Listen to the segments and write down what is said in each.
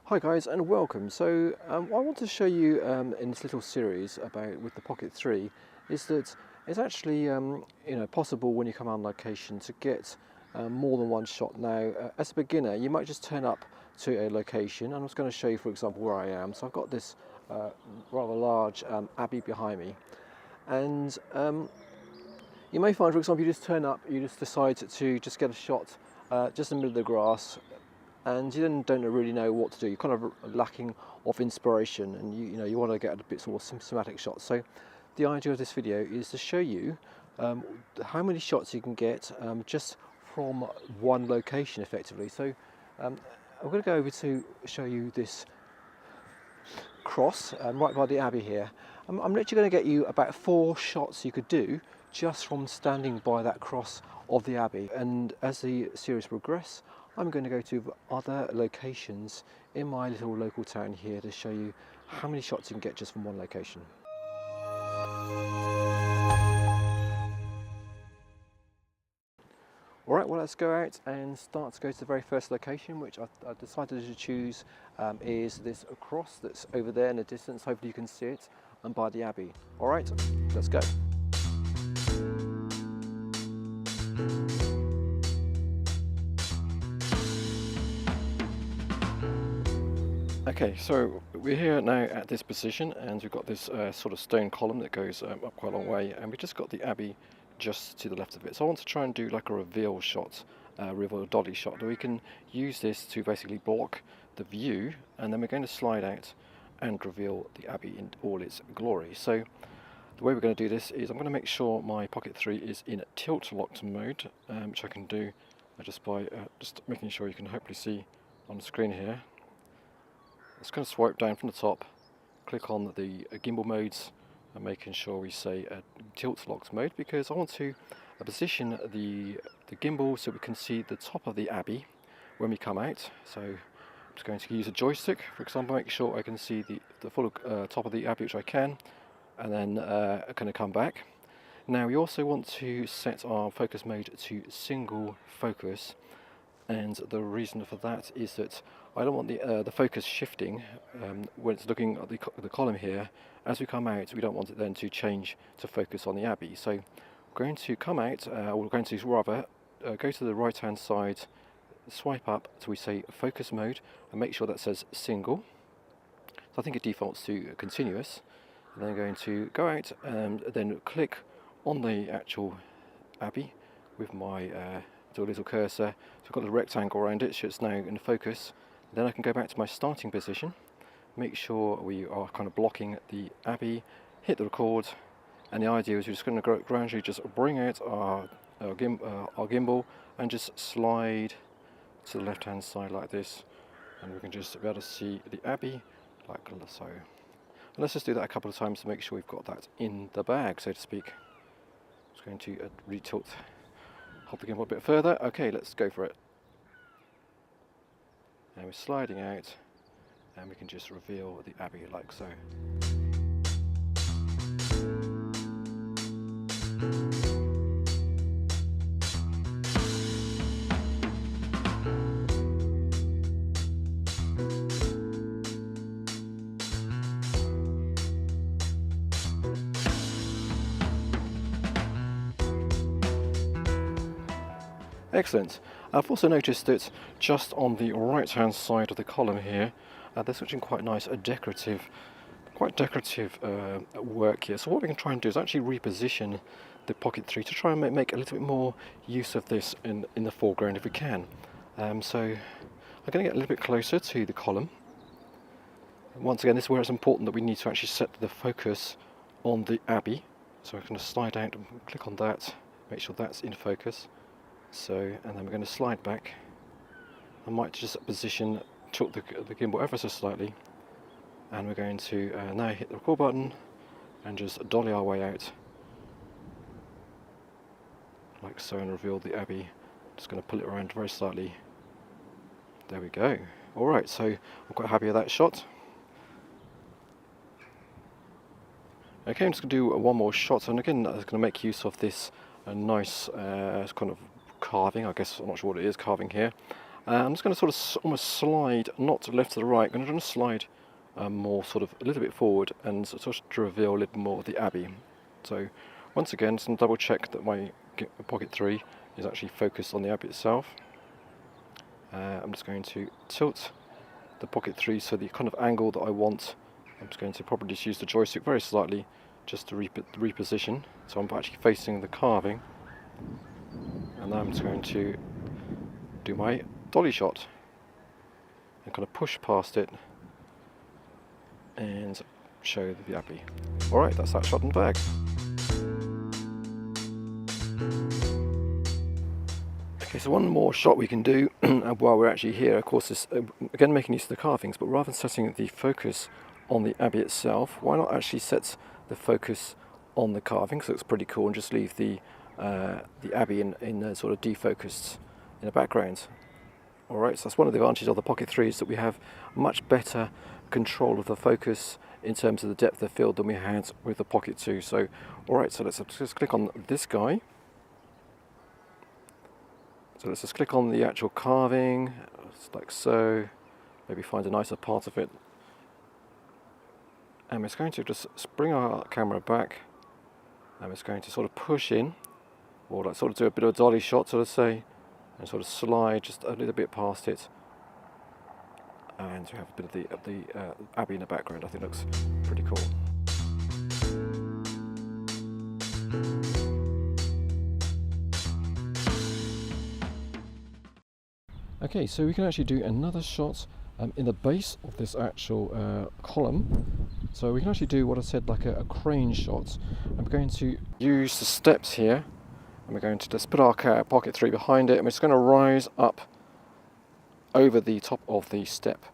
Hi guys and welcome. What I want to show you in this little series about with the Pocket 3 is that it's actually possible when you come on location to get more than one shot. Now as a beginner you might just turn up to a location, and I'm just going to show you for example where I am. So I've got this rather large abbey behind me, and you may find for example you just turn up, you just decide to just get a shot just in the middle of the grass, and you then don't really know what to do. You're kind of lacking of inspiration, and you want to get a bit more systematic shots. So the idea of this video is to show you how many shots you can get just from one location effectively. So I'm going to go over to show you this cross right by the abbey here. I'm literally going to get you about 4 shots you could do just from standing by that cross of the abbey, and as the series progresses I'm going to go to other locations in my little local town here to show you how many shots you can get just from one location. Alright, well let's go out and start to go to the very first location, which I've decided to choose is this cross that's over there in the distance. Hopefully you can see it, and by the abbey. Alright, let's go. Okay, so we're here now at this position, and we've got this sort of stone column that goes up quite a long way, and we just got the abbey just to the left of it. So I want to try and do like a reveal shot, reveal dolly shot, that we can use this to basically block the view, and then we're going to slide out and reveal the abbey in all its glory. So the way we're going to do this is I'm going to make sure my Pocket 3 is in tilt locked mode, which I can do just by just making sure you can hopefully see on the screen here. Just going to swipe down from the top, click on the gimbal modes, and making sure we say tilt locked mode, because I want to position the gimbal so we can see the top of the abbey when we come out. So I'm just going to use a joystick, for example, make sure I can see the full top of the abbey, which I can, and then I'm going to come back. Now we also want to set our focus mode to single focus, and the reason for that is that I don't want the focus shifting when it's looking at the column here. As we come out, we don't want it then to change to focus on the abbey. So we're going to come out, or we're going to rather go to the right hand side, swipe up till we say focus mode, and make sure that says single. So I think it defaults to continuous, and then I'm going to go out and then click on the actual abbey with my little cursor. So I've got the rectangle around it, so it's now in focus. Then I can go back to my starting position, make sure we are kind of blocking the abbey, hit the record, and the idea is we're just going to gradually just bring out our gimbal and just slide to the left hand side like this, and we can just be able to see the abbey like so. And let's just do that a couple of times to make sure we've got that in the bag, so to speak. Just going to retilt, hold the gimbal a bit further. Okay, let's go for it. And we're sliding out, and we can just reveal the abbey like so. Excellent. I've also noticed that just on the right hand side of the column here, there's something quite nice, quite decorative work here. So what we can try and do is actually reposition the Pocket 3 to try and make a little bit more use of this in the foreground if we can. So I'm going to get a little bit closer to the column. Once again, this is where it's important that we need to actually set the focus on the abbey. So I'm going to slide out and click on that, make sure that's in focus. So, and then we're going to slide back. I might just position, tilt the gimbal ever so slightly, and we're going to now hit the record button and just dolly our way out like so, and reveal the abbey. Just going to pull it around very slightly. There we go. Alright, so I'm quite happy with that shot. Okay, I'm just going to do one more shot, and again I'm going to make use of this nice kind of carving, I guess, I'm not sure what it is, carving here. I'm just going to sort of almost slide, not to the left to the right, I'm going to slide more sort of a little bit forward and sort of to reveal a little more of the Abbey. So once again, just double check that my Pocket 3 is actually focused on the Abbey itself. I'm just going to tilt the Pocket 3 so the kind of angle that I want. I'm just going to probably just use the joystick very slightly just to reposition, so I'm actually facing the carving, and then I'm just going to do my dolly shot and kind of push past it and show the Abbey. Alright, that's that shot in the bag. Okay, so one more shot we can do while we're actually here, of course, is again making use of the carvings, but rather than setting the focus on the Abbey itself, why not actually set the focus on the carving, so it's pretty cool, and just leave the Abbey in sort of defocused in the background. Alright, so that's one of the advantages of the Pocket 3, is that we have much better control of the focus in terms of the depth of field than we had with the Pocket 2. So, alright, so let's just click on this guy. So let's just click on the actual carving, like so, maybe find a nicer part of it. And it's going to just bring our camera back, and it's going to sort of push in, or like sort of do a bit of a dolly shot, sort of say, and sort of slide just a little bit past it. And we have a bit of the Abbey in the background. I think looks pretty cool. Okay, so we can actually do another shot in the base of this actual column. So we can actually do what I said, like a crane shot. And we're going to use the steps here, and we're going to just put our Pocket 3 behind it, and we're just going to rise up over the top of the step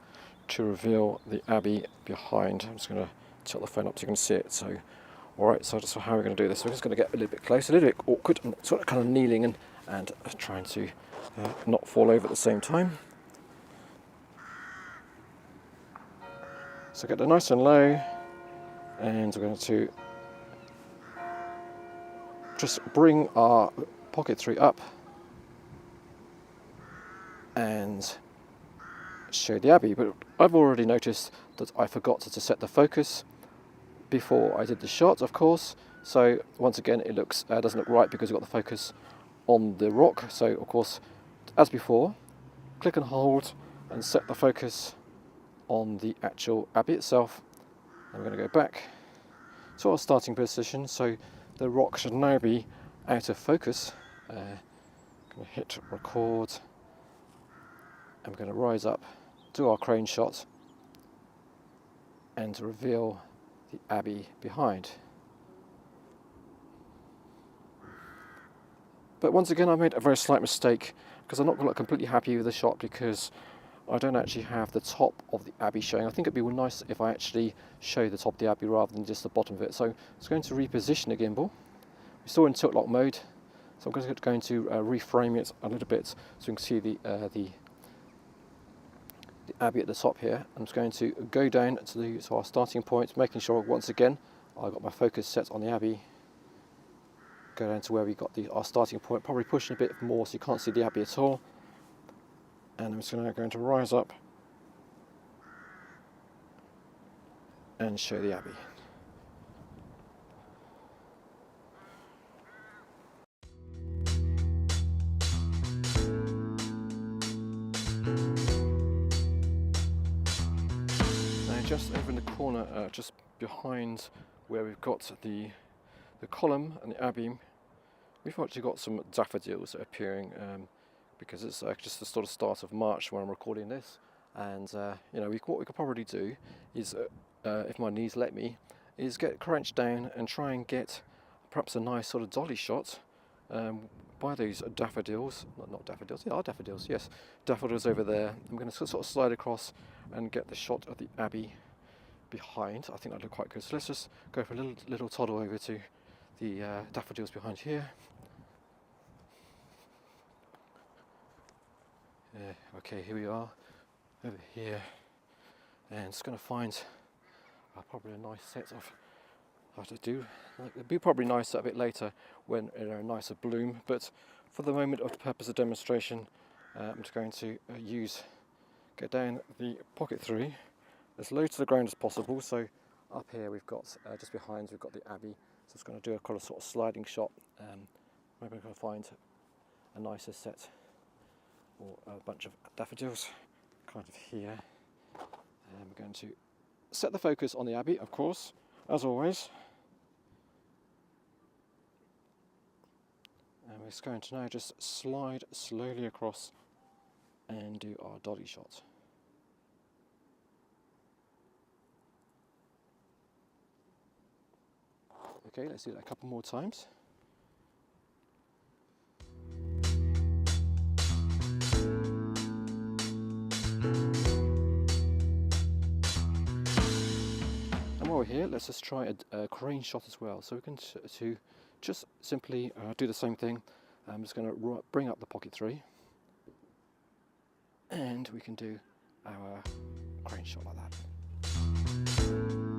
to reveal the Abbey behind. I'm just going to tilt the phone up so you can see it. So, alright, so that's how we're going to do this. So we're just going to get a little bit close, a little bit awkward, and sort of kind of kneeling and trying to not fall over at the same time. So get it nice and low, and we're going to just bring our Pocket 3 up and show the Abbey. But I've already noticed that I forgot to set the focus before I did the shot, of course. So once again, it looks doesn't look right because we've got the focus on the rock. So of course, as before, click and hold and set the focus on the actual Abbey itself. And we're going to go back to our starting position. So the rock should now be out of focus. Going to hit record, and we're going to rise up, do our crane shot, and reveal the Abbey behind. But once again, I made a very slight mistake, because I'm not completely happy with the shot, because I don't actually have the top of the Abbey showing. I think it'd be nice if I actually show the top of the Abbey rather than just the bottom of it. So it's going to reposition the gimbal. We're still in tilt lock mode, so I'm going to reframe it a little bit so you can see the Abbey at the top here. I'm just going to go down to our starting point, making sure once again I've got my focus set on the Abbey. Go down to where we got our starting point, probably pushing a bit more so you can't see the Abbey at all. And I'm just going to rise up and show the Abbey. Now just over in the corner, just behind where we've got the column and the Abbey, we've actually got some daffodils appearing, because it's just the sort of start of March when I'm recording this. And you know, what we could probably do is, if my knees let me, is get crouched down and try and get perhaps a nice sort of dolly shot by these daffodils. Not daffodils, yeah, are daffodils, yes. Daffodils over there. I'm going to sort of slide across and get the shot of the Abbey behind. I think that'd look quite good. So let's just go for a little toddle over to the daffodils behind here. Yeah, okay, here we are, over here, and it's going to find probably a nice set of, it'll be probably nicer a bit later when in a nicer bloom, but for the moment of the purpose of demonstration, I'm just going to go down the Pocket 3 as low to the ground as possible. So up here we've got, just behind we've got the Abbey, so it's going to do a kind of sort of sliding shot. Maybe I'm going to find a nicer set or a bunch of daffodils kind of here. And we're going to set the focus on the Abbey, of course, as always. And we're just going to now just slide slowly across and do our dolly shot. Okay, let's do that a couple more times. And while we're here, let's just try a crane shot as well. So we're going to just simply do the same thing. I'm just going to bring up the Pocket 3 and we can do our crane shot like that.